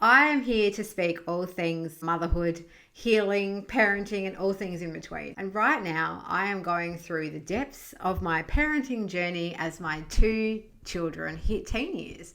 I am here to speak all things motherhood, healing, parenting, and all things in between. And right now, I am going through the depths of my parenting journey as my two children hit teen years.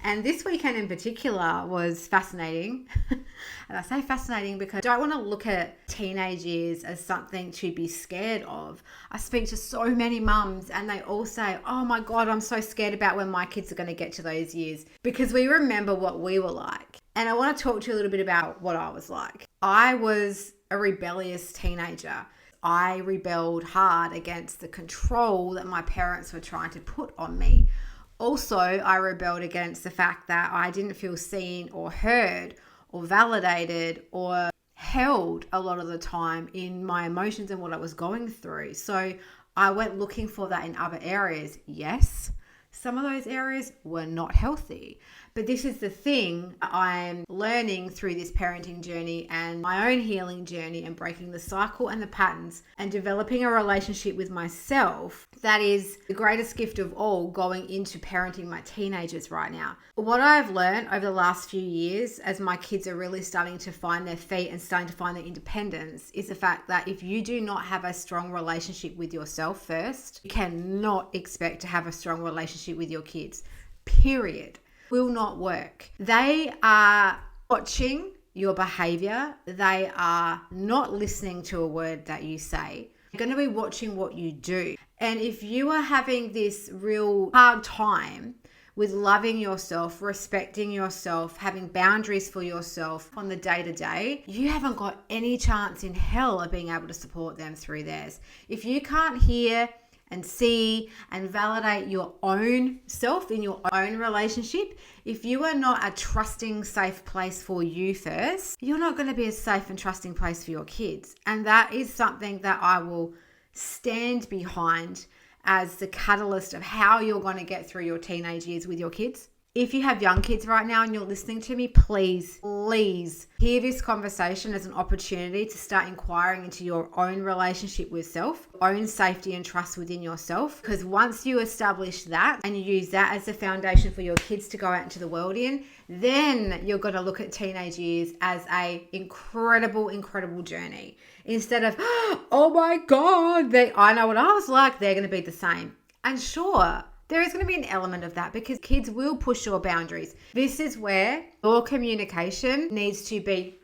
And this weekend in particular was fascinating. And I say fascinating because I don't want to look at teenage years as something to be scared of. I speak to so many mums and they all say, oh my God, I'm so scared about when my kids are going to get to those years, because we remember what we were like. And I want to talk to you a little bit about what I was like. I was a rebellious teenager. I rebelled hard against the control that my parents were trying to put on me. Also, I rebelled against the fact that I didn't feel seen or heard or validated or held a lot of the time in my emotions and what I was going through. So I went looking for that in other areas. Yes, some of those areas were not healthy. But this is the thing I'm learning through this parenting journey and my own healing journey and breaking the cycle and the patterns and developing a relationship with myself that is the greatest gift of all going into parenting my teenagers right now. What I've learned over the last few years as my kids are really starting to find their feet and starting to find their independence is the fact that if you do not have a strong relationship with yourself first, you cannot expect to have a strong relationship with your kids, period. Will not work. They are watching your behavior. They are not listening to a word that you say. They're going to be watching what you do. And if you are having this real hard time with loving yourself, respecting yourself, having boundaries for yourself on the day-to-day, you haven't got any chance in hell of being able to support them through theirs. If you can't hear and see and validate your own self in your own relationship, if you are not a trusting, safe place for you first, you're not going to be a safe and trusting place for your kids. And that is something that I will stand behind as the catalyst of how you're going to get through your teenage years with your kids. If you have young kids right now and you're listening to me, please hear this conversation as an opportunity to start inquiring into your own relationship with self, own safety and trust within yourself. Because once you establish that and you use that as the foundation for your kids to go out into the world in, then you're going to look at teenage years as a incredible journey. Instead of, oh my God, I know what I was like, they're going to be the same. And sure, there is going to be an element of that because kids will push your boundaries. This is where your communication needs to be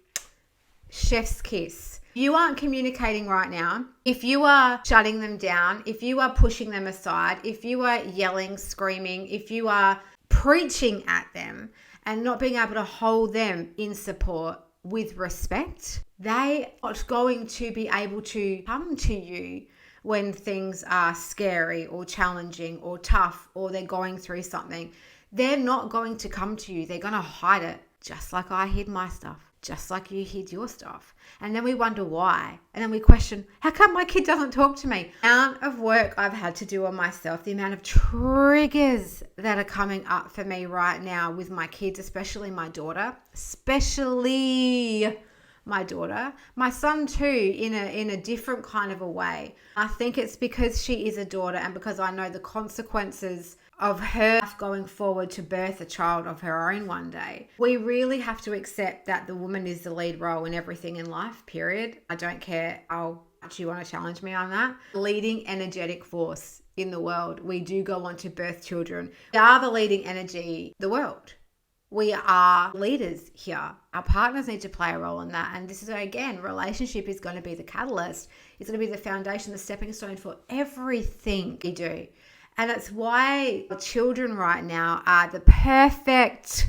chef's kiss. If you aren't communicating right now, if you are shutting them down, if you are pushing them aside, if you are yelling, screaming, if you are preaching at them and not being able to hold them in support with respect, they are not going to be able to come to you when things are scary or challenging or tough or they're going through something. They're not going to come to you. They're going to hide it, just like I hid my stuff, just like you hid your stuff. And then we wonder why. And then we question, how come my kid doesn't talk to me? The amount of work I've had to do on myself, the amount of triggers that are coming up for me right now with my kids, especially my daughter, my son too, in a different kind of a way. I think it's because she is a daughter and because I know the consequences of her going forward to birth a child of her own one day. We really have to accept that the woman is the lead role in everything in life, period. I don't care how much you want to challenge me on that. Leading energetic force in the world. We do go on to birth children. We are the leading energy, the world. We are leaders here. Our partners need to play a role in that. And this is, again, relationship is going to be the catalyst. It's going to be the foundation, the stepping stone for everything we do. And that's why children right now are the perfect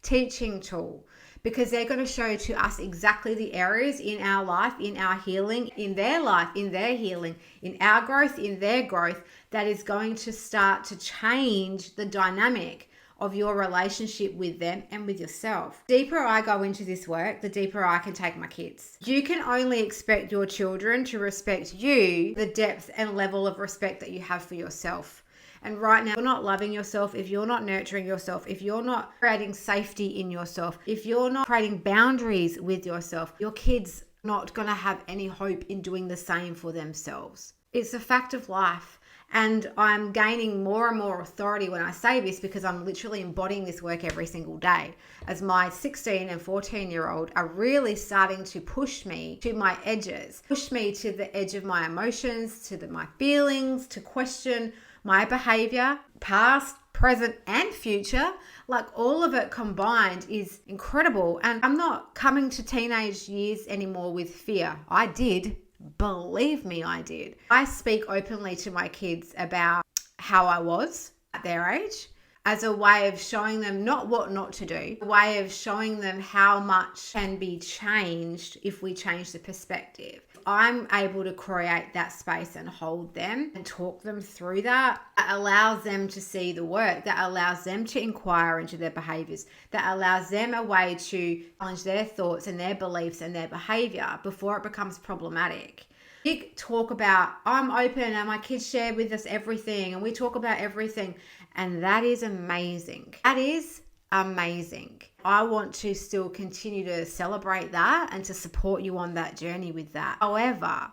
teaching tool, because they're going to show to us exactly the areas in our life, in our healing, in their life, in their healing, in our growth, in their growth, that is going to start to change the dynamic of your relationship with them and with yourself. The deeper I go into this work, the deeper I can take my kids. You can only expect your children to respect you, the depth and level of respect that you have for yourself. And right now, if you're not loving yourself, if you're not nurturing yourself, if you're not creating safety in yourself, if you're not creating boundaries with yourself, your kids are not going to have any hope in doing the same for themselves. It's a fact of life. And I'm gaining more and more authority when I say this, because I'm literally embodying this work every single day. As my 16 and 14-year-old are really starting to push me to my edges, push me to the edge of my emotions, to my feelings, to question my behavior, past, present, and future. Like, all of it combined is incredible. And I'm not coming to teenage years anymore with fear. I did. Believe me, I did. I speak openly to my kids about how I was at their age, as a way of showing them not what not to do, a way of showing them how much can be changed if we change the perspective. I'm able to create that space and hold them and talk them through that. That allows them to see the work, that allows them to inquire into their behaviors, that allows them a way to challenge their thoughts and their beliefs and their behavior before it becomes problematic. We talk about, I'm open and my kids share with us everything, and we talk about everything, and that is amazing. That is amazing. I want to still continue to celebrate that and to support you on that journey with that. However,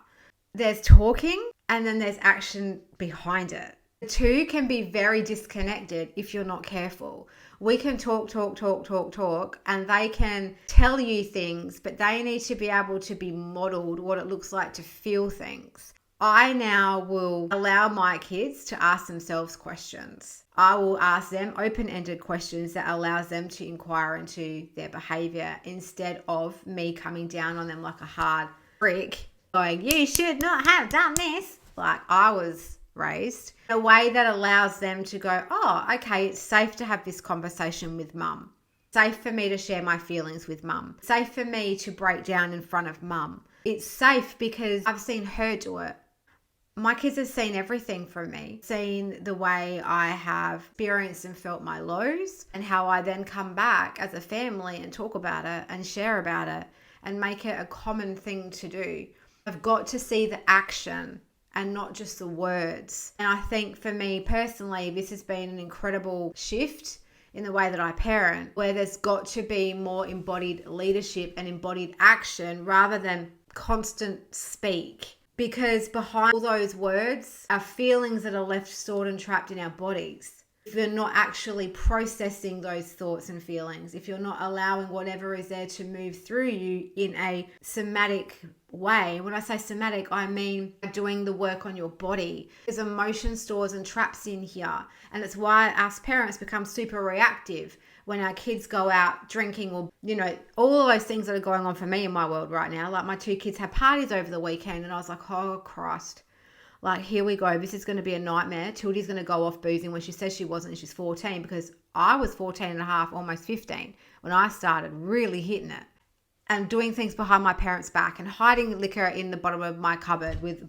there's talking and then there's action behind it. The two can be very disconnected if you're not careful. We can talk, and they can tell you things, but they need to be able to be modeled what it looks like to feel things. I now will allow my kids to ask themselves questions. I will ask them open-ended questions that allows them to inquire into their behavior, instead of me coming down on them like a hard brick going, you should not have done this, like I was raised, in a way that allows them to go, oh, okay, it's safe to have this conversation with mum. Safe for me to share my feelings with mum. Safe for me to break down in front of mum. It's safe because I've seen her do it. My kids have seen everything from me, seen the way I have experienced and felt my lows, and how I then come back as a family and talk about it and share about it and make it a common thing to do. I've got to see the action and not just the words. And I think for me personally, this has been an incredible shift in the way that I parent, where there's got to be more embodied leadership and embodied action rather than constant speak. Because behind all those words are feelings that are left stored and trapped in our bodies. If you're not actually processing those thoughts and feelings, if you're not allowing whatever is there to move through you in a somatic way. When I say somatic, I mean doing the work on your body. There's emotion stores and traps in here. And it's why us parents become super reactive when our kids go out drinking, or, all of those things that are going on for me in my world right now. Like, my two kids had parties over the weekend, and I was like, oh Christ, like, here we go. This is going to be a nightmare. Tildy's going to go off boozing when she says she wasn't, and she's 14, because I was 14 and a half, almost 15, when I started really hitting it and doing things behind my parents' back and hiding liquor in the bottom of my cupboard with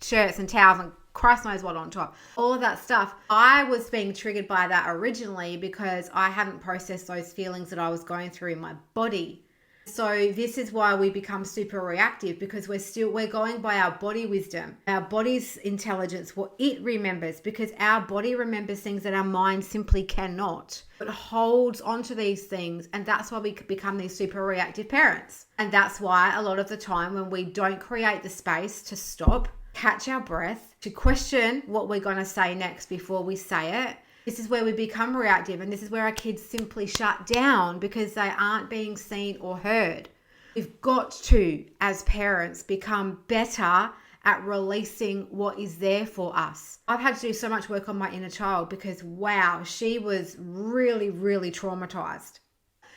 shirts and towels and Christ knows what on top. All of that stuff. I was being triggered by that originally because I hadn't processed those feelings that I was going through in my body. So this is why we become super reactive, because we're going by our body wisdom, our body's intelligence, what it remembers, because our body remembers things that our mind simply cannot. It holds onto these things, and that's why we become these super reactive parents. And that's why a lot of the time when we don't create the space to stop, catch our breath, to question what we're going to say next before we say it, this is where we become reactive, and this is where our kids simply shut down because they aren't being seen or heard. We've got to, as parents, become better at releasing what is there for us. I've had to do so much work on my inner child because, wow, she was really, really traumatized.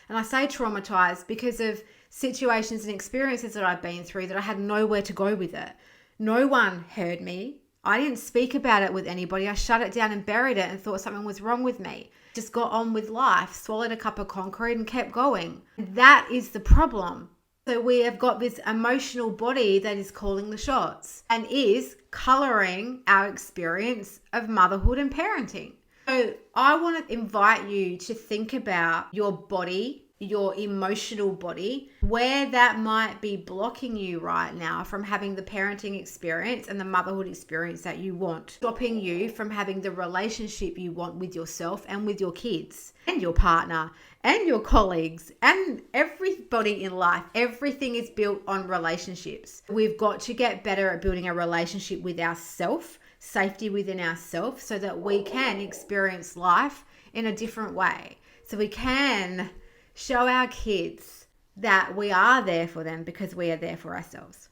And I say traumatized because of situations and experiences that I've been through that I had nowhere to go with it. No one heard me. I didn't speak about it with anybody. I shut it down and buried it and thought something was wrong with me. Just got on with life, swallowed a cup of concrete and kept going. That is the problem. So we have got this emotional body that is calling the shots and is coloring our experience of motherhood and parenting. So I want to invite you to think about your body, your emotional body, where that might be blocking you right now from having the parenting experience and the motherhood experience that you want, stopping you from having the relationship you want with yourself and with your kids and your partner and your colleagues and everybody in life. Everything is built on relationships. We've got to get better at building a relationship with ourselves safety within ourselves so that we can experience life in a different way. So we can show our kids that we are there for them because we are there for ourselves.